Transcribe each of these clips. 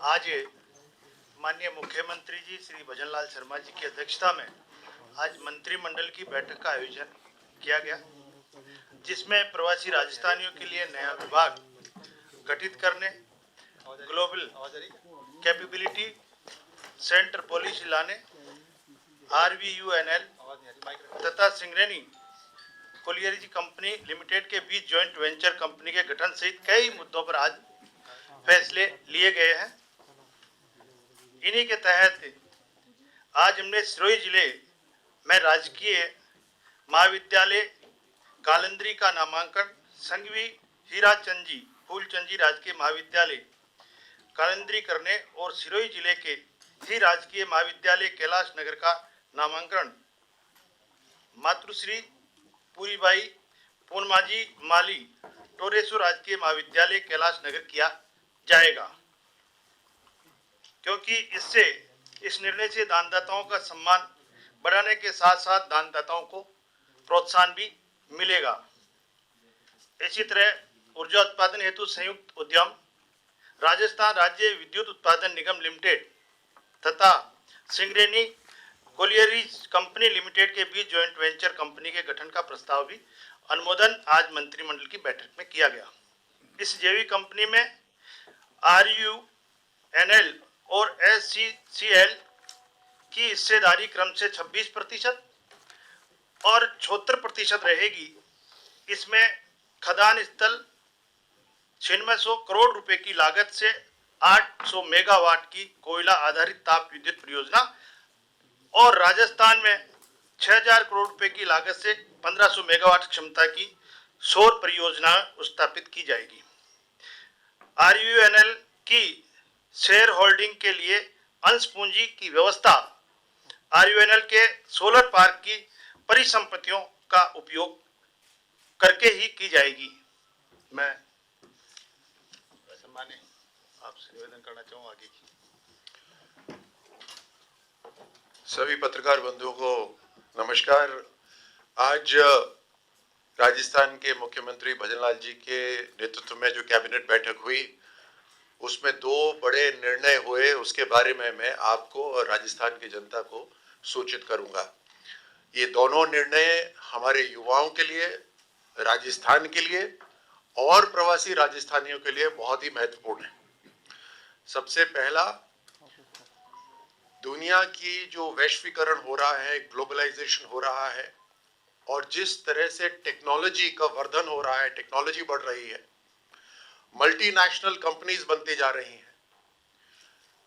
आज माननीय मुख्यमंत्री जी श्री भजनलाल शर्मा जी की अध्यक्षता में आज मंत्रिमंडल की बैठक का आयोजन किया गया, जिसमें प्रवासी राजस्थानियों के लिए नया विभाग गठित करने, ग्लोबल कैपेबिलिटी सेंटर पॉलिसी लाने, RVUNL तथा सिंगरेनी कोलियरी कंपनी लिमिटेड के बीच ज्वाइंट वेंचर कंपनी के गठन सहित कई मुद्दों पर आज फैसले लिए गए हैं। इन्हीं के तहत आज हमने सिरोही जिले में राजकीय महाविद्यालय कालंद्री का नामांकन संघवी हीराचंद जी फूलचंद जी राजकीय महाविद्यालय कालंद्री करने और सिरोही जिले के ही राजकीय महाविद्यालय कैलाश नगर का नामांकन मातृश्री पूरीबाई पूर्णमाजी माली टोरेसो राजकीय महाविद्यालय कैलाश नगर किया जाएगा, क्योंकि इससे इस निर्णय से दानदाताओं का सम्मान बढ़ाने के साथ साथ दानदाताओं को प्रोत्साहन भी मिलेगा। इसी तरह ऊर्जा उत्पादन हेतु संयुक्त उद्यम राजस्थान राज्य विद्युत उत्पादन निगम लिमिटेड तथा सिंगरेनी कोलियरीज कंपनी लिमिटेड के बीच ज्वाइंट वेंचर कंपनी के गठन का प्रस्ताव भी अनुमोदन आज मंत्रिमंडल की बैठक में किया गया। इस जैविक कंपनी में RUNL और SCCL की हिस्सेदारी क्रम से 26% और 76% रहेगी। इसमें खदान स्थल 9600 करोड़ रुपए की लागत से 800 मेगावाट की कोयला आधारित ताप विद्युत परियोजना और राजस्थान में 6000 करोड़ रुपए की लागत से 1500 मेगावाट क्षमता की सौर परियोजना स्थापित की जाएगी। RUNL की शेयर होल्डिंग के लिए अंश पूंजी की व्यवस्था RUNL के सोलर पार्क की परिसंपत्तियों का उपयोग करके ही की जाएगी। मैं सम्मान्य आपसे निवेदन करना चाहूँ आगे की। सभी पत्रकार बंधुओं को नमस्कार। आज राजस्थान के मुख्यमंत्री भजनलाल जी के नेतृत्व में जो कैबिनेट बैठक हुई उसमें दो बड़े निर्णय हुए, उसके बारे में मैं आपको और राजस्थान की जनता को सूचित करूंगा। ये दोनों निर्णय हमारे युवाओं के लिए, राजस्थान के लिए और प्रवासी राजस्थानियों के लिए बहुत ही महत्वपूर्ण है। सबसे पहला, दुनिया की जो वैश्वीकरण हो रहा है, ग्लोबलाइजेशन हो रहा है और जिस तरह से टेक्नोलॉजी का वर्धन हो रहा है, टेक्नोलॉजी बढ़ रही है, मल्टीनेशनल कंपनीज बनती जा रही हैं,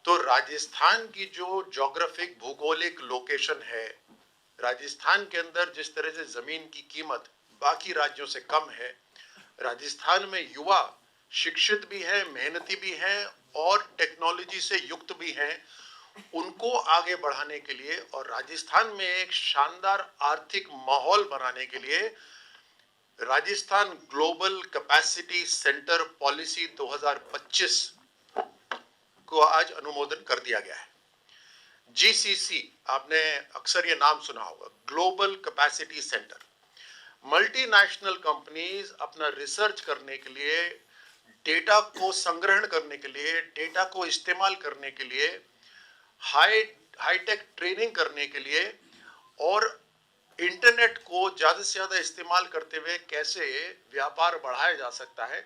तो राजस्थान की जो ज्योग्राफिक भौगोलिक लोकेशन है, राजस्थान के अंदर जिस तरह से जमीन की कीमत बाकी राज्यों से कम है, राजस्थान में युवा शिक्षित भी हैं, मेहनती भी हैं और टेक्नोलॉजी से युक्त भी हैं, उनको आगे बढ़ाने के लिए और राजस्थान में एक शानदार आर्थिक माहौल बनाने के लिए Rajasthan global capacity centre policy 2025 को आज अनुमोदन कर दिया गया है। GCC, आपने अक्सर ये नाम सुना होगा, global capacity centre. Multinational companies अपना रिसर्च करने के लिए, डेटा को संग्रहण करने के लिए, डेटा को इस्तेमाल करने के लिए, हाईटेक ट्रेनिंग करने के लिए और इंटरनेट को ज्यादा से ज्यादा इस्तेमाल करते हुए कैसे व्यापार बढ़ाया जा सकता है,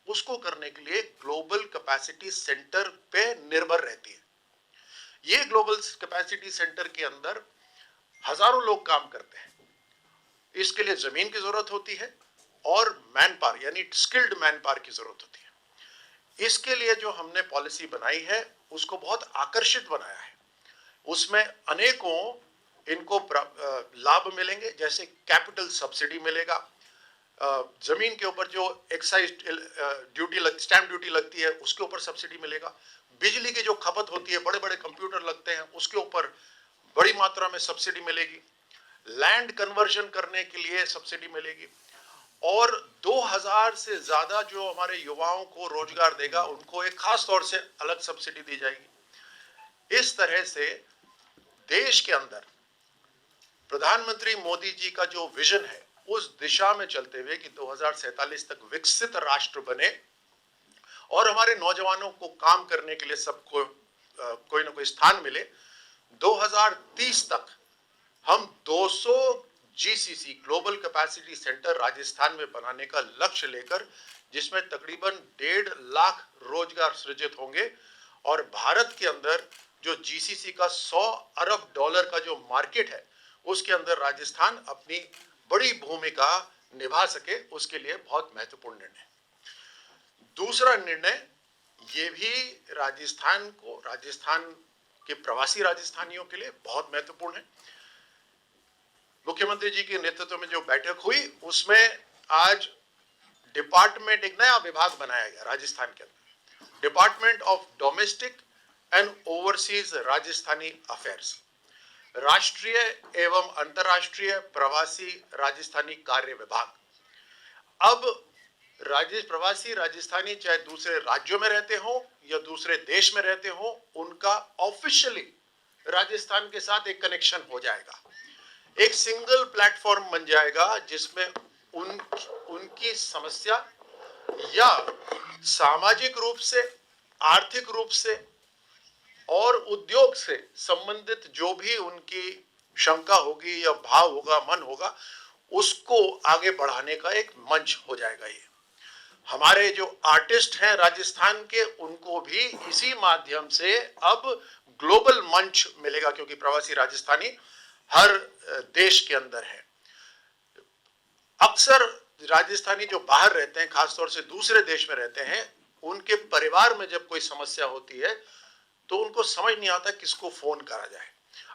उसको करने के लिए ग्लोबल कैपेसिटी सेंटर पे निर्भर रहती है। ये ग्लोबल कैपेसिटी सेंटर के अंदर हजारों लोग काम करते हैं। इसके लिए जमीन की जरूरत होती है और मैन पावर यानी स्किल्ड मैन पावर की जरूरत होती है। इसके लिए जो हमने पॉलिसी बनाई है उसको बहुत आकर्षित बनाया है। उसमें अनेकों इनको लाभ मिलेंगे, जैसे कैपिटल सब्सिडी मिलेगा, जमीन के ऊपर जो एक्साइज ड्यूटी स्टैंप ड्यूटी लगती है उसके ऊपर सब्सिडी मिलेगा, बिजली की जो खपत होती है, बड़े बड़े कंप्यूटर लगते हैं उसके ऊपर बड़ी मात्रा में सब्सिडी मिलेगी, लैंड कन्वर्जन करने के लिए सब्सिडी मिलेगी और 2000 से ज्यादा जो हमारे युवाओं को रोजगार देगा उनको एक खास तौर से अलग सब्सिडी दी जाएगी। इस तरह से देश के अंदर प्रधानमंत्री मोदी जी का जो विजन है उस दिशा में चलते हुए कि 2047 तक विकसित राष्ट्र बने और हमारे नौजवानों को काम करने के लिए सबको कोई ना कोई स्थान मिले, 2030 तक हम 200 GCC global capacity centre Rajasthan में बनाने का लक्ष्य लेकर, जिसमें तकरीबन 1.5 लाख रोजगार सृजित होंगे और भारत के अंदर जो जीसीसी का $100 अरब का जो मार्केट है उसके अंदर राजस्थान अपनी बड़ी भूमिका निभा सके, उसके लिए बहुत महत्वपूर्ण निर्णय। दूसरा निर्णय ये भी राजस्थान के प्रवासी राजस्थानियों के लिए बहुत महत्वपूर्ण है। मुख्यमंत्री जी के नेतृत्व में जो बैठक हुई उसमें आज डिपार्टमेंट, एक नया विभाग बनाया गया राजस्थान के अंदर, department of domestic and overseas Rajasthani affairs, राष्ट्रीय एवं अंतर्राष्ट्रीय प्रवासी राजस्थानी कार्य विभाग। अब प्रवासी राजस्थानी चाहे दूसरे राज्यों में रहते हो या दूसरे देश में रहते हो, उनका ऑफिशियली राजस्थान के साथ एक कनेक्शन हो जाएगा, एक सिंगल प्लेटफॉर्म बन जाएगा जिसमें उनकी समस्या या सामाजिक रूप से, आर्थिक रूप से और उद्योग से संबंधित जो भी उनकी शंका होगी या भाव होगा, मन होगा, उसको आगे बढ़ाने का एक मंच हो जाएगा। ये हमारे जो आर्टिस्ट हैं राजस्थान के, उनको भी इसी माध्यम से अब ग्लोबल मंच मिलेगा, क्योंकि प्रवासी राजस्थानी हर देश के अंदर है। अक्सर राजस्थानी जो बाहर रहते हैं, खासतौर से दूसरे देश में रहते हैं, उनके परिवार में जब कोई समस्या होती है तो उनको समझ नहीं आता किसको फोन करा जाए।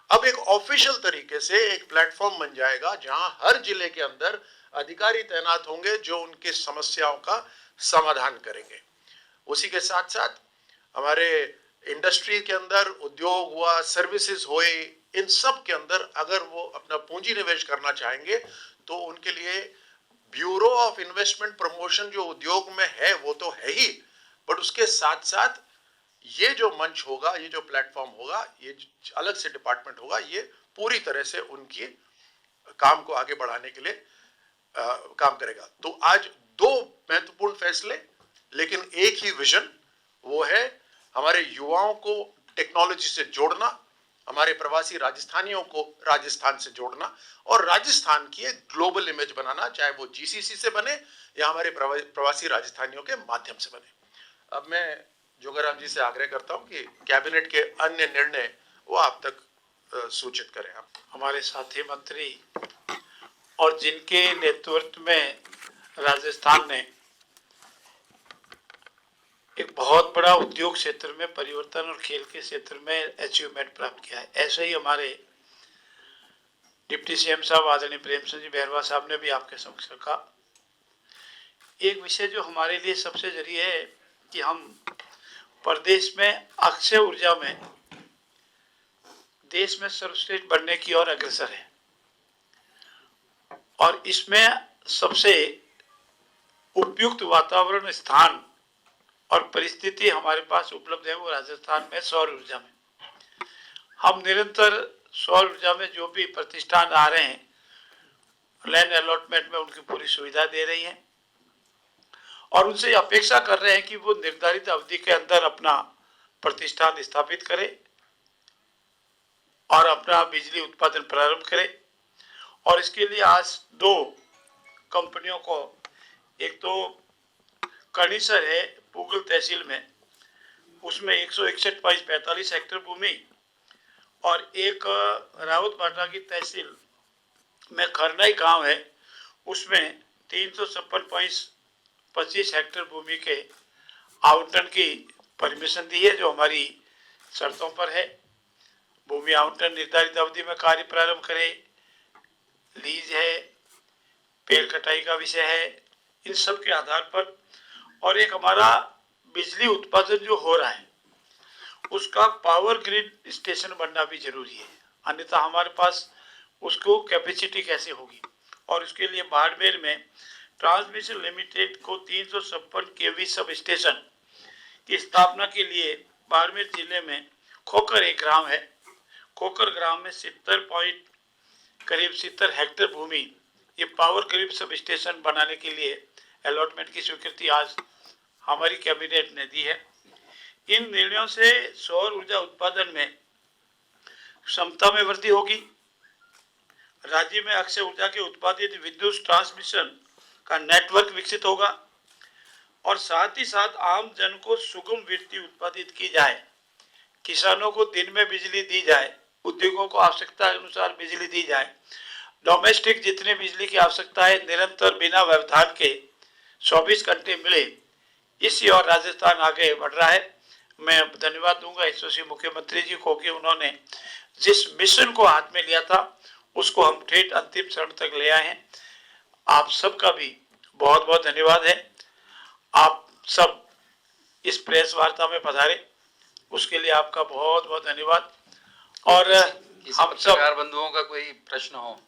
अब एक ऑफिशियल तरीके से एक प्लेटफॉर्म बन जाएगा जहां हर जिले के अंदर अधिकारी तैनात होंगे जो उनकी समस्याओं का समाधान करेंगे। उसी के साथ साथ हमारे इंडस्ट्री के अंदर उद्योग हुआ, सर्विसेज हुए, इन सब के अंदर अगर वो अपना पूंजी निवेश करना चाहेंगे तो उनके लिए ब्यूरो ऑफ इन्वेस्टमेंट प्रमोशन जो उद्योग में है वो तो है ही, बट उसके साथ साथ ये जो मंच होगा, ये जो प्लेटफॉर्म होगा, ये अलग से डिपार्टमेंट होगा, ये पूरी तरह से उनकी काम को आगे बढ़ाने के लिए काम करेगा। तो आज दो महत्वपूर्ण फैसले, लेकिन एक ही विजन, वो है हमारे युवाओं को टेक्नोलॉजी से जोड़ना, हमारे प्रवासी राजस्थानियों को राजस्थान से जोड़ना और राजस्थान की एक ग्लोबल इमेज बनाना, चाहे वो जीसीसी से बने या हमारे प्रवासी राजस्थानियों के माध्यम से बने। अब मैं जोगाराम जी से आग्रह करता हूं कि कैबिनेट के अन्य निर्णय वो आप तक सूचित करें। आप हमारे साथी मंत्री और जिनके नेतृत्व में राजस्थान ने एक बहुत बड़ा उद्योग क्षेत्र में परिवर्तन और खेल के क्षेत्र में अचीवमेंट प्राप्त किया है, ऐसे ही हमारे डिप्टी सीएम साहब आदरणीय प्रेम सिंह जी बैरवा साहब ने भी आपके समक्ष रखा। एक विषय जो हमारे लिए सबसे जरूरी है कि हम प्रदेश में अक्षय ऊर्जा में देश में सर्वश्रेष्ठ बनने की ओर अग्रसर है और इसमें सबसे उपयुक्त वातावरण, स्थान और परिस्थिति हमारे पास उपलब्ध है वो राजस्थान में सौर ऊर्जा में। हम निरंतर सौर ऊर्जा में जो भी प्रतिष्ठान आ रहे हैं, लैंड अलॉटमेंट में उनकी पूरी सुविधा दे रही हैं और उनसे अपेक्षा कर रहे हैं कि वो निर्धारित अवधि के अंदर अपना प्रतिष्ठान स्थापित करें और अपना बिजली उत्पादन प्रारंभ करें। और इसके लिए आज दो कंपनियों को, एक तो कणीसर है पूगल तहसील में, उसमें 161.45 हेक्टेयर भूमि और एक रावत भाटा की तहसील में खरनाई गांव है, उसमें 356.25 हेक्टेयर भूमि के आवंटन की परमिशन दी है, जो हमारी शर्तों पर है। भूमि आवंटन निर्धारित अवधि में कार्य प्रारंभ करे, लीज है, पेड़ कटाई का विषय है, इन सब के आधार पर। और एक हमारा बिजली उत्पादन जो हो रहा है उसका पावर ग्रिड स्टेशन बनना भी जरूरी है, अन्यथा हमारे पास उसको कैपेसिटी कैसे होगी। और उसके लिए बाड़मेर में ट्रांसमिशन लिमिटेड को 356 केवी सब स्टेशन की स्थापना के लिए बाड़मेर जिले में खोकर एक ग्राम है, खोकर ग्राम में 70 हेक्टेयर भूमि ये पावर ग्रिड सब स्टेशन बनाने के लिए अलॉटमेंट की स्वीकृति आज हमारी कैबिनेट ने दी है। इन निर्णयों से सौर ऊर्जा उत्पादन में क्षमता में वृद्धि होगी, राज्य में अक्षय ऊर्जा के उत्पादित विद्युत ट्रांसमिशन का नेटवर्क विकसित होगा और साथ ही साथ आम जन को सुगम बिजली उत्पादित की जाए, किसानों को दिन में बिजली दी जाए, उद्योगों को आवश्यकता अनुसार बिजली दी जाए, डोमेस्टिक जितनी बिजली की आवश्यकता है निरंतर बिना व्यवधान के 24 घंटे मिले, इसी और राजस्थान आगे बढ़ रहा है। मैं धन्यवाद दूंगा यशस्वी मुख्यमंत्री जी को कि उन्होंने जिस मिशन को हाथ में लिया था उसको हम ठेठ अंतिम चरण तक ले आए हैं। आप सबका भी बहुत बहुत धन्यवाद है। आप सब इस प्रेस वार्ता में पधारे, उसके लिए आपका बहुत बहुत धन्यवाद। और हम सब बंधुओं का कोई प्रश्न हो,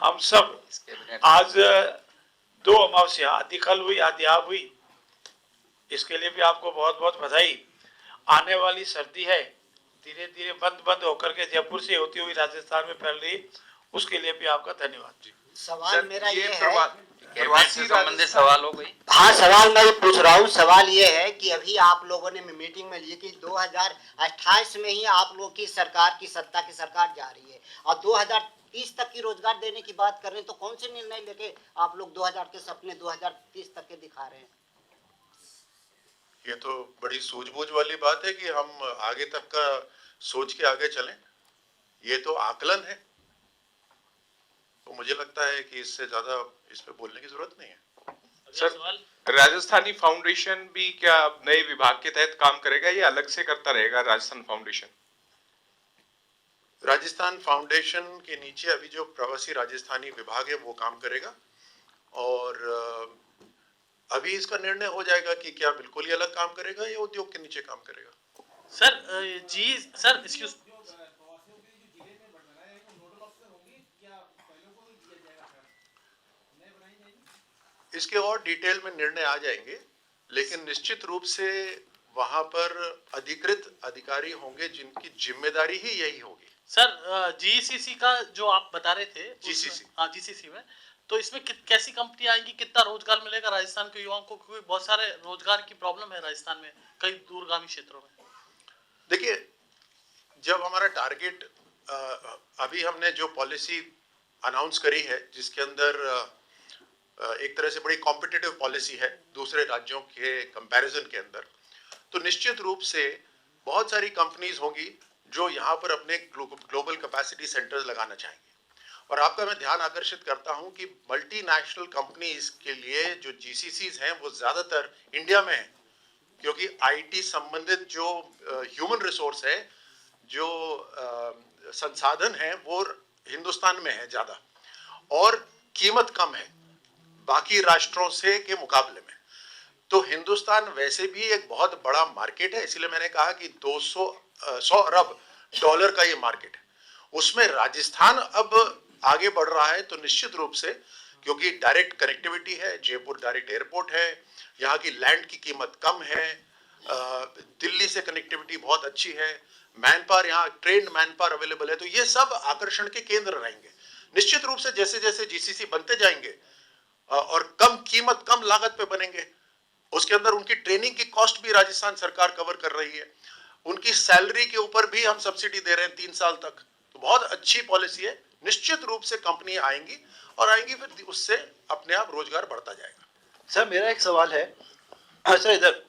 हम सब आज 2 अमावस्या, आदि कल हुई आदि आप हुई, इसके लिए भी आपको बहुत बहुत बधाई। आने वाली सर्दी है धीरे धीरे बंद होकर के जयपुर से होती हुई राजस्थान में फैल रही, उसके लिए भी आपका धन्यवाद। सवाल मेरा ये है, प्रवासी संबंधित सवाल हो गई। हाँ सवाल मैं पूछ रहा हूँ। सवाल ये है कि अभी आप लोगों ने मीटिंग में लिए कि 2028 में ही आप लोग की सरकार की सत्ता की सरकार जा रही है और 2030 तक की रोजगार देने की बात कर रहे हैं, तो कौन से निर्णय लेके आप लोग 2000 के सपने 2030 तक के दिखा रहे हैं? ये तो बड़ी सूझबूझ वाली बात है कि हम आगे तक का सोच के आगे चलें। ये तो आकलन है, तो मुझे लगता है कि इससे ज्यादा इस पे बोलने की जरूरत नहीं है। सर, राजस्थानी फाउंडेशन भी क्या नए विभाग के तहत काम करेगा या अलग से करता रहेगा राजस्थान फाउंडेशन? राजस्थान फाउंडेशन के नीचे अभी जो प्रवासी राजस्थानी विभाग है वो काम करेगा और अभी इसका निर्णय हो जाएगा कि क्या बिल्कुल ही अलग काम करेगा या उद्योग के नीचे काम करेगा। सर एक्सक्यूज, इसके और डिटेल में निर्णय आ जाएंगे, लेकिन निश्चित रूप से वहां पर अधिकृत अधिकारी होंगे जिनकी जिम्मेदारी ही यही होगी। सर जीसीसी का जो आप बता रहे थे, जीसीसी, हाँ जीसीसी में, तो इसमें कैसी कंपनी आएंगी, कितना रोजगार मिलेगा राजस्थान के युवाओं को, क्योंकि बहुत सारे रोजगार की प्रॉब्लम है राजस्थान में कई दूरगामी क्षेत्रों में। देखिए, जब हमारा टारगेट अभी हमने जो पॉलिसी अनाउंस करी है जिसके अंदर एक तरह से बड़ी कॉम्पिटिटिव पॉलिसी है दूसरे राज्यों के कंपैरिजन के अंदर, तो निश्चित रूप से बहुत सारी कंपनीज होंगी जो यहाँ पर अपने ग्लोबल कैपेसिटी सेंटर्स लगाना चाहेंगे। और आपका मैं ध्यान आकर्षित करता हूँ कि मल्टीनेशनल कंपनीज के लिए जो जीसीसीज हैं वो ज्यादातर इंडिया में है, क्योंकि आईटी संबंधित जो ह्यूमन रिसोर्स है, जो संसाधन है, वो हिंदुस्तान में है ज्यादा और कीमत कम है बाकी राष्ट्रों से के मुकाबले में। तो हिंदुस्तान वैसे भी एक बहुत बड़ा मार्केट है, इसलिए मैंने कहा कि 100 अरब डॉलर का ये मार्केट है, उसमें राजस्थान अब आगे बढ़ रहा है। तो निश्चित रूप से, क्योंकि डायरेक्ट कनेक्टिविटी है, जयपुर डायरेक्ट एयरपोर्ट है, यहाँ की लैंड की कीमत कम है, दिल्ली से कनेक्टिविटी बहुत अच्छी है, मैन पावर यहाँ ट्रेंड मैन पावर अवेलेबल है, तो ये सब आकर्षण के केंद्र रहेंगे। निश्चित रूप से जैसे जैसे जीसीसी बनते जाएंगे और कम कीमत कम लागत पे बनेंगे, उसके अंदर उनकी ट्रेनिंग की कॉस्ट भी राजस्थान सरकार कवर कर रही है, उनकी सैलरी के ऊपर भी हम सब्सिडी दे रहे हैं 3 साल तक। तो बहुत अच्छी पॉलिसी है। निश्चित रूप से कंपनी आएंगी और आएंगी, फिर उससे अपने आप रोजगार बढ़ता जाएगा। सर मेरा एक सवाल है, सर इधर,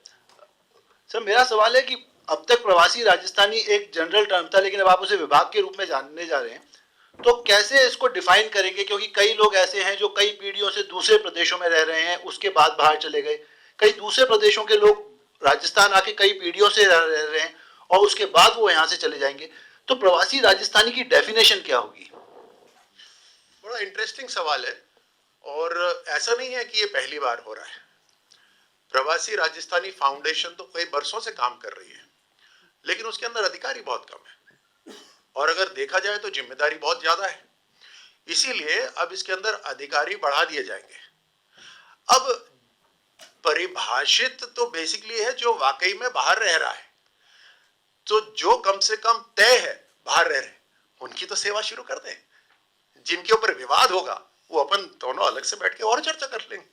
सर मेरा सवाल है कि अब तक प्रवासी राजस्थानी एक जनरल टर्म था, लेकिन अब आप उसे विभाग के रूप में जानने जा रहे हैं, तो कैसे इसको डिफाइन करेंगे? क्योंकि कई लोग ऐसे हैं जो कई पीढ़ियों से दूसरे प्रदेशों में रह रहे हैं, उसके बाद बाहर चले गए, कई दूसरे प्रदेशों के लोग राजस्थान आके कई पीढ़ियों से रह रहे हैं और उसके बाद वो यहाँ से चले जाएंगे, तो प्रवासी राजस्थानी की डेफिनेशन क्या होगी? बड़ा इंटरेस्टिंग सवाल है और ऐसा नहीं है कि ये पहली बार हो रहा है। प्रवासी राजस्थानी फाउंडेशन तो कई बरसों से काम कर रही है, लेकिन उसके अंदर अधिकारी बहुत कम है और अगर देखा जाए तो जिम्मेदारी बहुत ज्यादा है। इसीलिए अब इसके अंदर अधिकारी बढ़ा दिए जाएंगे। अब परिभाषित तो बेसिकली है जो वाकई में बाहर रह रहा है, तो जो कम से कम तय है बाहर रह रहे उनकी तो सेवा शुरू कर दें। जिनके ऊपर विवाद होगा वो अपन दोनों अलग से बैठ के और चर्चा कर लेंगे।